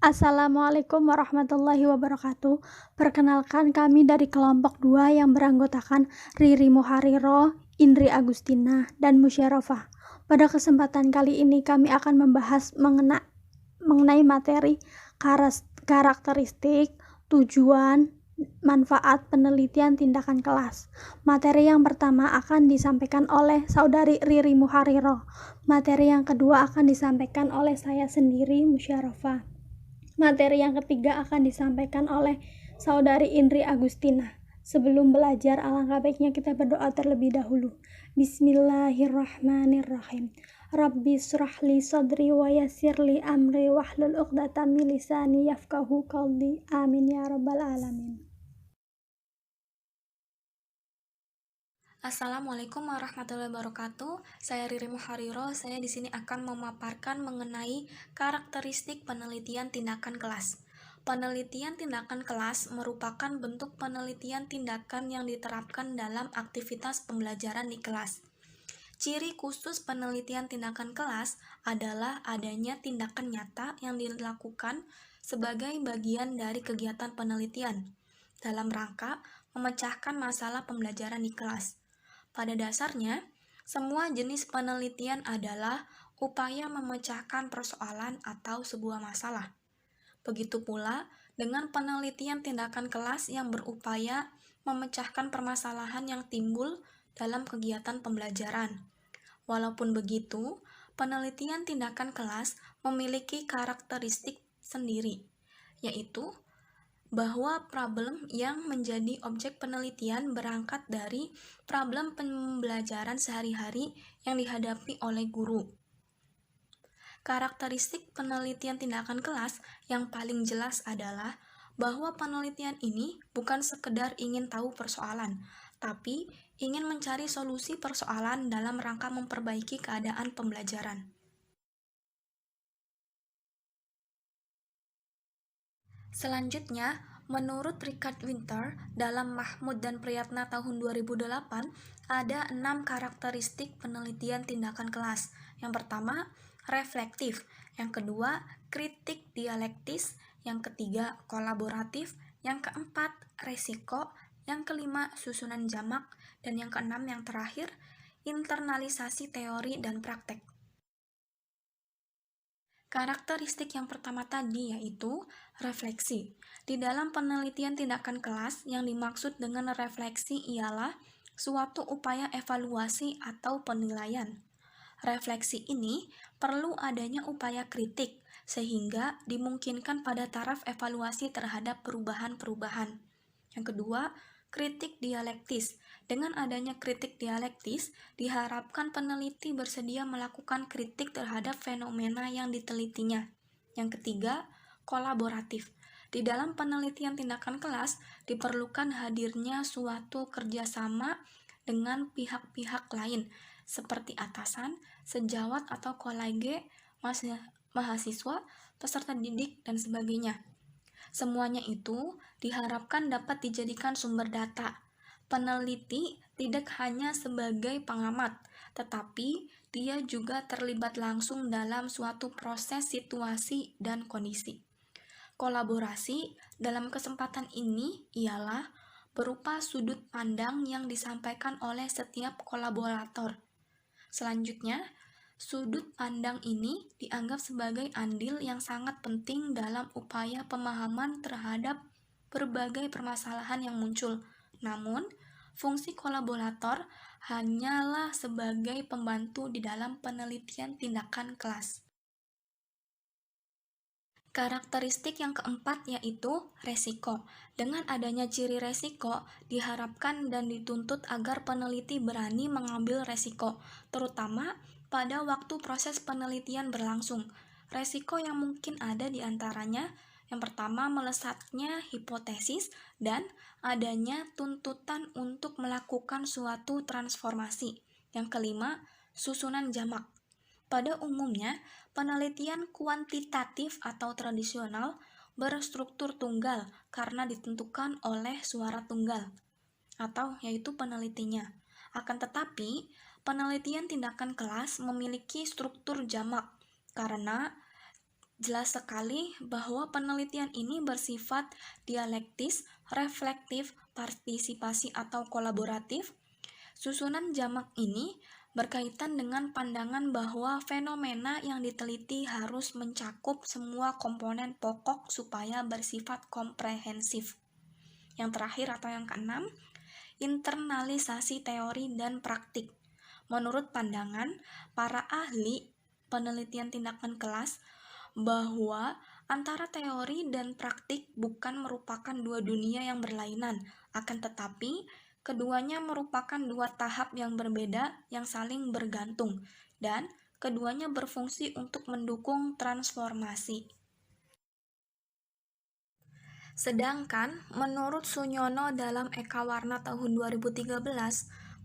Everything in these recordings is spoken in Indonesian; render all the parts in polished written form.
Assalamualaikum warahmatullahi wabarakatuh. Perkenalkan kami dari kelompok 2 yang beranggotakan Riri Muhariro, Indri Agustina, dan Musyarofah. Pada kesempatan kali ini kami akan membahas mengenai materi karakteristik, tujuan, manfaat penelitian tindakan kelas. Materi yang pertama akan disampaikan oleh Saudari Riri Muhariro. Materi yang kedua akan disampaikan oleh saya sendiri, Musyarofah. Materi yang ketiga akan disampaikan oleh Saudari Indri Agustina. Sebelum belajar, alangkah baiknya kita berdoa terlebih dahulu. Bismillahirrahmanirrahim. Rabbi syrahli sadri wa yassirli amri wahlul 'uqdatam min lisani yafqahu qawli. Amin ya rabbal alamin. Assalamualaikum warahmatullahi wabarakatuh. Saya Riri Muhariro. Saya di sini akan memaparkan mengenai karakteristik penelitian tindakan kelas. Penelitian tindakan kelas merupakan bentuk penelitian tindakan yang diterapkan dalam aktivitas pembelajaran di kelas. Ciri khusus penelitian tindakan kelas adalah adanya tindakan nyata yang dilakukan sebagai bagian dari kegiatan penelitian dalam rangka memecahkan masalah pembelajaran di kelas. Pada dasarnya, semua jenis penelitian adalah upaya memecahkan persoalan atau sebuah masalah. Begitu pula dengan penelitian tindakan kelas yang berupaya memecahkan permasalahan yang timbul dalam kegiatan pembelajaran. Walaupun begitu, penelitian tindakan kelas memiliki karakteristik sendiri, yaitu bahwa problem yang menjadi objek penelitian berangkat dari problem pembelajaran sehari-hari yang dihadapi oleh guru. Karakteristik penelitian tindakan kelas yang paling jelas adalah bahwa penelitian ini bukan sekedar ingin tahu persoalan, tapi ingin mencari solusi persoalan dalam rangka memperbaiki keadaan pembelajaran. Selanjutnya, menurut Richard Winter dalam Mahmud dan Priyatna tahun 2008, ada 6 karakteristik penelitian tindakan kelas. Yang pertama, reflektif. Yang kedua, kritik dialektis. Yang ketiga, kolaboratif. Yang keempat, resiko. Yang kelima, susunan jamak. Dan yang keenam, yang terakhir, internalisasi teori dan praktek. Karakteristik yang pertama tadi yaitu refleksi. Di dalam penelitian tindakan kelas, yang dimaksud dengan refleksi ialah suatu upaya evaluasi atau penilaian. Refleksi ini perlu adanya upaya kritik, sehingga dimungkinkan pada taraf evaluasi terhadap perubahan-perubahan. Yang kedua, kritik dialektis. Dengan adanya kritik dialektis, diharapkan peneliti bersedia melakukan kritik terhadap fenomena yang ditelitinya. Yang ketiga, kolaboratif. Di dalam penelitian tindakan kelas, diperlukan hadirnya suatu kerjasama dengan pihak-pihak lain, seperti atasan, sejawat atau kolege, mahasiswa, peserta didik, dan sebagainya. Semuanya itu diharapkan dapat dijadikan sumber data. Peneliti tidak hanya sebagai pengamat, tetapi dia juga terlibat langsung dalam suatu proses situasi dan kondisi. Kolaborasi dalam kesempatan ini ialah berupa sudut pandang yang disampaikan oleh setiap kolaborator. Selanjutnya, sudut pandang ini dianggap sebagai andil yang sangat penting dalam upaya pemahaman terhadap berbagai permasalahan yang muncul. Namun, fungsi kolaborator hanyalah sebagai pembantu di dalam penelitian tindakan kelas. Karakteristik yang keempat yaitu resiko. Dengan adanya ciri resiko, diharapkan dan dituntut agar peneliti berani mengambil resiko, terutama pada waktu proses penelitian berlangsung. Resiko yang mungkin ada di antaranya, yang pertama melesatnya hipotesis dan adanya tuntutan untuk melakukan suatu transformasi. Yang kelima, susunan jamak. Pada umumnya, penelitian kuantitatif atau tradisional berstruktur tunggal karena ditentukan oleh suara tunggal, atau yaitu penelitinya. Akan tetapi, penelitian tindakan kelas memiliki struktur jamak karena Jelas sekali bahwa penelitian ini bersifat dialektis, reflektif, partisipasi atau kolaboratif. Susunan jamak ini berkaitan dengan pandangan bahwa fenomena yang diteliti harus mencakup semua komponen pokok supaya bersifat komprehensif. Yang terakhir atau yang keenam, internalisasi teori dan praktik. Menurut pandangan para ahli penelitian tindakan kelas bahwa antara teori dan praktik bukan merupakan dua dunia yang berlainan, akan tetapi keduanya merupakan dua tahap yang berbeda yang saling bergantung, dan keduanya berfungsi untuk mendukung transformasi. Sedangkan menurut Sunyono dalam Eka Warna tahun 2013,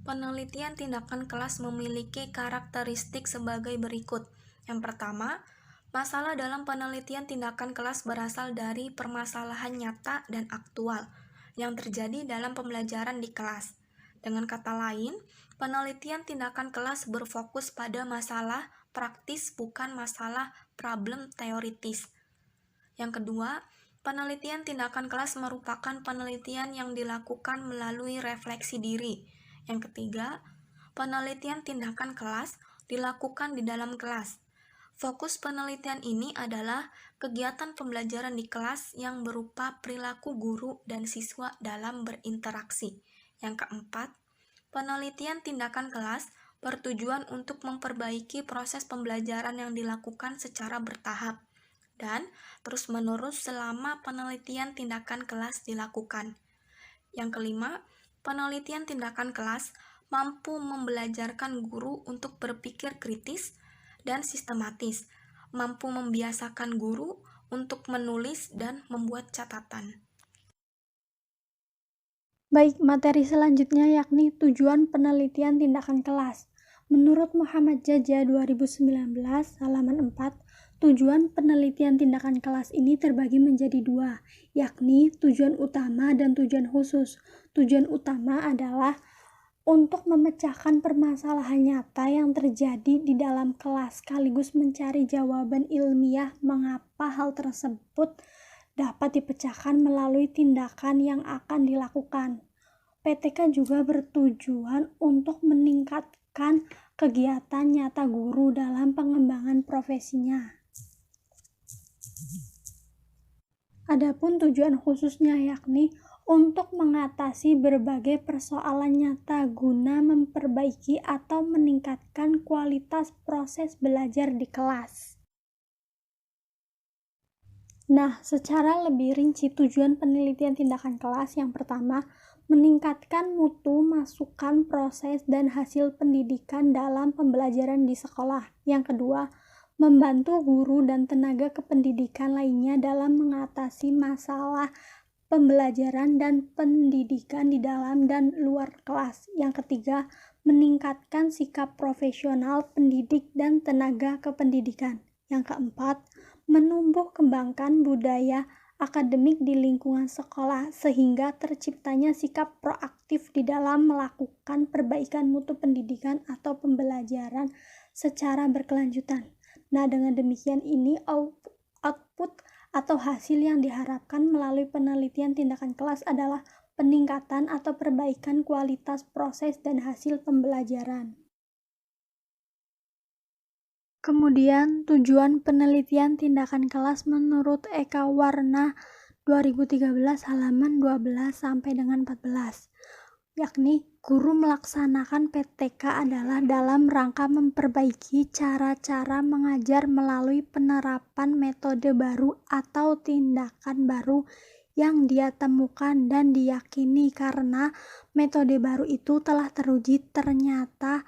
penelitian tindakan kelas memiliki karakteristik sebagai berikut. Yang pertama, masalah dalam penelitian tindakan kelas berasal dari permasalahan nyata dan aktual yang terjadi dalam pembelajaran di kelas. Dengan kata lain, penelitian tindakan kelas berfokus pada masalah praktis bukan masalah problem teoritis. Yang kedua, penelitian tindakan kelas merupakan penelitian yang dilakukan melalui refleksi diri. Yang ketiga, penelitian tindakan kelas dilakukan di dalam kelas. Fokus penelitian ini adalah kegiatan pembelajaran di kelas yang berupa perilaku guru dan siswa dalam berinteraksi. Yang keempat, penelitian tindakan kelas bertujuan untuk memperbaiki proses pembelajaran yang dilakukan secara bertahap dan terus-menerus selama penelitian tindakan kelas dilakukan. Yang kelima, penelitian tindakan kelas mampu membelajarkan guru untuk berpikir kritis dan sistematis, mampu membiasakan guru untuk menulis dan membuat catatan. Baik, materi selanjutnya yakni tujuan penelitian tindakan kelas. Menurut Muhammad Jaja 2019, halaman 4, tujuan penelitian tindakan kelas ini terbagi menjadi dua, yakni tujuan utama dan tujuan khusus. Tujuan utama adalah untuk memecahkan permasalahan nyata yang terjadi di dalam kelas sekaligus mencari jawaban ilmiah mengapa hal tersebut dapat dipecahkan melalui tindakan yang akan dilakukan. PTK juga bertujuan untuk meningkatkan kegiatan nyata guru dalam pengembangan profesinya. Adapun tujuan khususnya yakni untuk mengatasi berbagai persoalan nyata guna memperbaiki atau meningkatkan kualitas proses belajar di kelas. Nah, secara lebih rinci tujuan penelitian tindakan kelas yang pertama, meningkatkan mutu masukan proses dan hasil pendidikan dalam pembelajaran di sekolah. Yang kedua, membantu guru dan tenaga kependidikan lainnya dalam mengatasi masalah pembelajaran dan pendidikan di dalam dan luar kelas. Yang ketiga, meningkatkan sikap profesional pendidik dan tenaga kependidikan. Yang keempat, menumbuh kembangkan budaya akademik di lingkungan sekolah sehingga terciptanya sikap proaktif di dalam melakukan perbaikan mutu pendidikan atau pembelajaran secara berkelanjutan. Nah, dengan demikian ini output atau hasil yang diharapkan melalui penelitian tindakan kelas adalah peningkatan atau perbaikan kualitas proses dan hasil pembelajaran. Kemudian, tujuan penelitian tindakan kelas menurut Eka Warna 2013 halaman 12 sampai dengan 14, yakni guru melaksanakan PTK adalah dalam rangka memperbaiki cara-cara mengajar melalui penerapan metode baru atau tindakan baru yang dia temukan dan diyakini karena metode baru itu telah teruji ternyata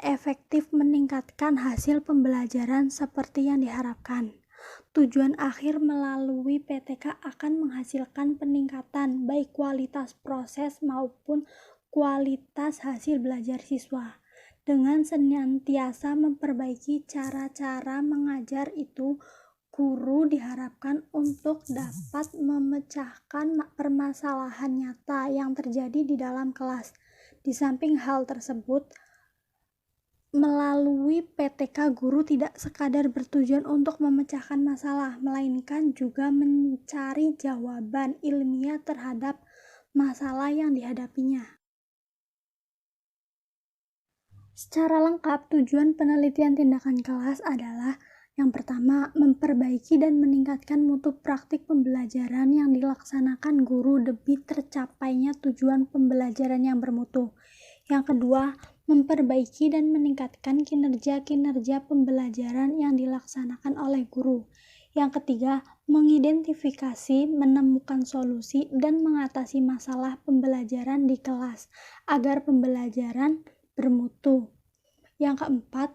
efektif meningkatkan hasil pembelajaran seperti yang diharapkan. Tujuan akhir melalui PTK akan menghasilkan peningkatan baik kualitas proses maupun kualitas hasil belajar siswa. Dengan senantiasa memperbaiki cara-cara mengajar itu, guru diharapkan untuk dapat memecahkan permasalahan nyata yang terjadi di dalam kelas. Di samping hal tersebut, Melalui PTK, guru tidak sekadar bertujuan untuk memecahkan masalah, melainkan juga mencari jawaban ilmiah terhadap masalah yang dihadapinya. Secara lengkap, tujuan penelitian tindakan kelas adalah yang pertama, memperbaiki dan meningkatkan mutu praktik pembelajaran yang dilaksanakan guru demi tercapainya tujuan pembelajaran yang bermutu. Yang kedua, memperbaiki dan meningkatkan kinerja-kinerja pembelajaran yang dilaksanakan oleh guru. Yang ketiga, mengidentifikasi, menemukan solusi, dan mengatasi masalah pembelajaran di kelas agar pembelajaran bermutu. Yang keempat,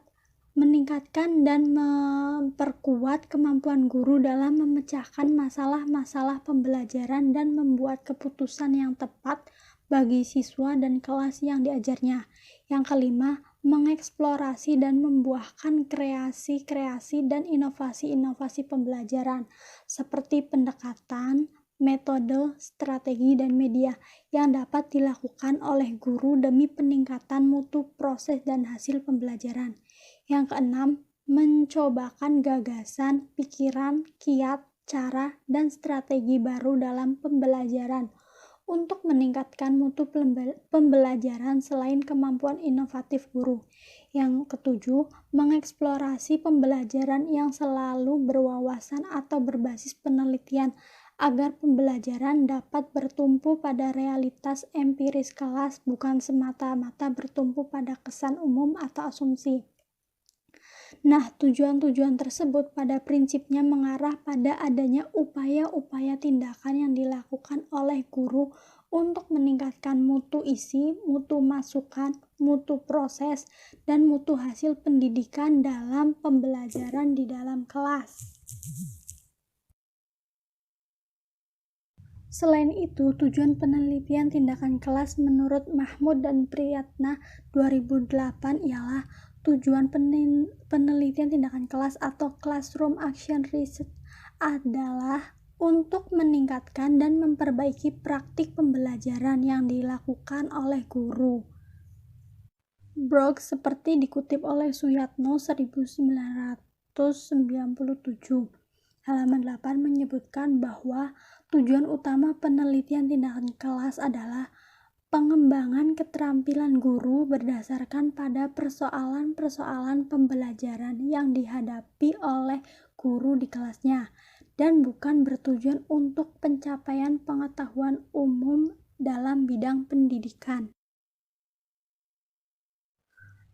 meningkatkan dan memperkuat kemampuan guru dalam memecahkan masalah-masalah pembelajaran dan membuat keputusan yang tepat bagi siswa dan kelas yang diajarnya. Yang kelima, mengeksplorasi dan membuahkan kreasi-kreasi dan inovasi-inovasi pembelajaran seperti pendekatan, metode, strategi, dan media yang dapat dilakukan oleh guru demi peningkatan mutu proses dan hasil pembelajaran. Yang keenam, mencobakan gagasan, pikiran, kiat, cara, dan strategi baru dalam pembelajaran untuk meningkatkan mutu pembelajaran selain kemampuan inovatif guru. Yang ketujuh, mengeksplorasi pembelajaran yang selalu berwawasan atau berbasis penelitian agar pembelajaran dapat bertumpu pada realitas empiris kelas, bukan semata-mata bertumpu pada kesan umum atau asumsi. Nah, tujuan-tujuan tersebut pada prinsipnya mengarah pada adanya upaya-upaya tindakan yang dilakukan oleh guru untuk meningkatkan mutu isi, mutu masukan, mutu proses, dan mutu hasil pendidikan dalam pembelajaran di dalam kelas. Selain itu, tujuan penelitian tindakan kelas menurut Mahmud dan Priyatna 2008 ialah tujuan penelitian tindakan kelas atau Classroom Action Research adalah untuk meningkatkan dan memperbaiki praktik pembelajaran yang dilakukan oleh guru. Brooke seperti dikutip oleh Suyatno 1997. Halaman 8 menyebutkan bahwa tujuan utama penelitian tindakan kelas adalah pengembangan keterampilan guru berdasarkan pada persoalan-persoalan pembelajaran yang dihadapi oleh guru di kelasnya, dan bukan bertujuan untuk pencapaian pengetahuan umum dalam bidang pendidikan.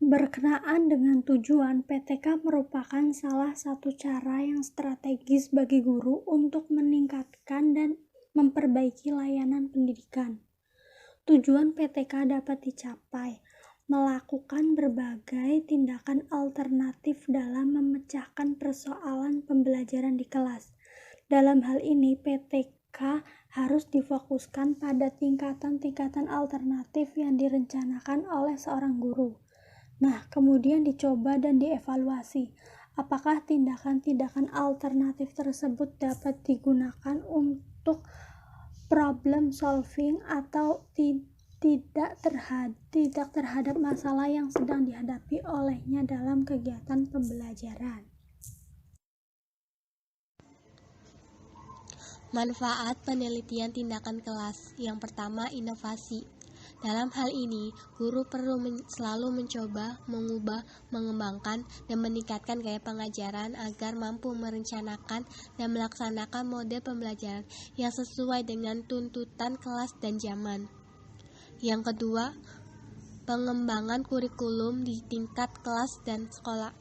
Berkenaan dengan tujuan, PTK merupakan salah satu cara yang strategis bagi guru untuk meningkatkan dan memperbaiki layanan pendidikan. Tujuan PTK dapat dicapai melakukan berbagai tindakan alternatif dalam memecahkan persoalan pembelajaran di kelas. Dalam hal ini, PTK harus difokuskan pada tingkatan-tingkatan alternatif yang direncanakan oleh seorang guru. Nah, kemudian dicoba dan dievaluasi apakah tindakan-tindakan alternatif tersebut dapat digunakan untuk problem solving atau tidak terhadap masalah yang sedang dihadapi olehnya dalam kegiatan pembelajaran. Manfaat penelitian tindakan kelas. Yang pertama, inovasi. Dalam hal ini, guru perlu selalu mencoba, mengubah, mengembangkan, dan meningkatkan gaya pengajaran agar mampu merencanakan dan melaksanakan model pembelajaran yang sesuai dengan tuntutan kelas dan zaman. Yang kedua, pengembangan kurikulum di tingkat kelas dan sekolah.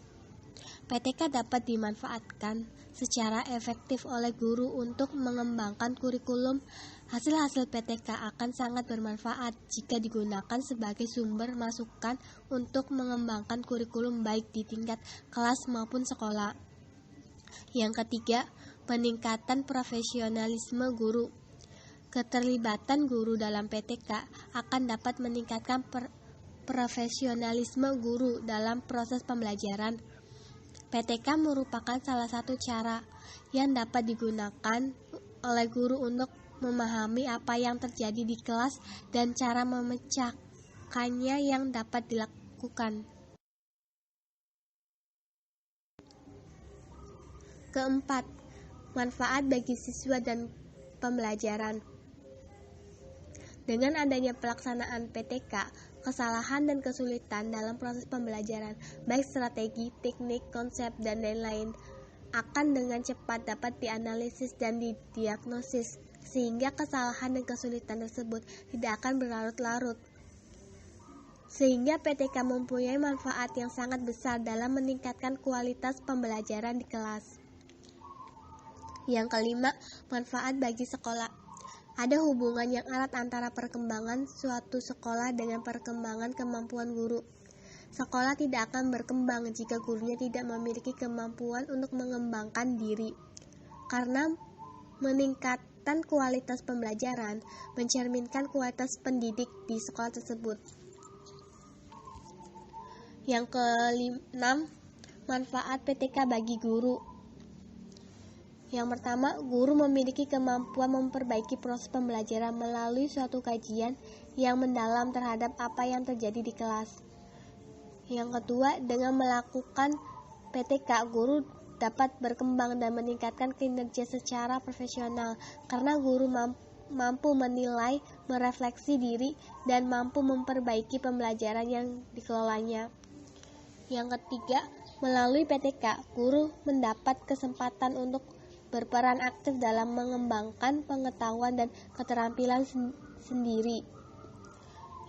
PTK dapat dimanfaatkan secara efektif oleh guru untuk mengembangkan kurikulum. Hasil-hasil PTK akan sangat bermanfaat jika digunakan sebagai sumber masukan untuk mengembangkan kurikulum baik di tingkat kelas maupun sekolah. Yang ketiga, peningkatan profesionalisme guru. Keterlibatan guru dalam PTK akan dapat meningkatkan profesionalisme guru dalam proses pembelajaran. PTK merupakan salah satu cara yang dapat digunakan oleh guru untuk memahami apa yang terjadi di kelas dan cara memecahkannya yang dapat dilakukan. Keempat, manfaat bagi siswa dan pembelajaran. Dengan adanya pelaksanaan PTK, kesalahan dan kesulitan dalam proses pembelajaran, baik strategi, teknik, konsep, dan lain-lain, akan dengan cepat dapat dianalisis dan didiagnosis, sehingga kesalahan dan kesulitan tersebut tidak akan berlarut-larut. Sehingga PTK mempunyai manfaat yang sangat besar dalam meningkatkan kualitas pembelajaran di kelas. Yang kelima, manfaat bagi sekolah. Ada hubungan yang erat antara perkembangan suatu sekolah dengan perkembangan kemampuan guru. Sekolah tidak akan berkembang jika gurunya tidak memiliki kemampuan untuk mengembangkan diri. Karena meningkatkan kualitas pembelajaran mencerminkan kualitas pendidik di sekolah tersebut. Yang keenam, manfaat PTK bagi guru. Yang pertama, guru memiliki kemampuan memperbaiki proses pembelajaran melalui suatu kajian yang mendalam terhadap apa yang terjadi di kelas. Yang kedua, dengan melakukan PTK, guru dapat berkembang dan meningkatkan kinerja secara profesional karena guru mampu menilai, merefleksi diri, dan mampu memperbaiki pembelajaran yang dikelolanya. Yang ketiga, melalui PTK, guru mendapat kesempatan untuk berperan aktif dalam mengembangkan pengetahuan dan keterampilan sendiri.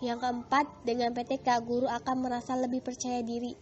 Yang keempat, dengan PTK, guru akan merasa lebih percaya diri.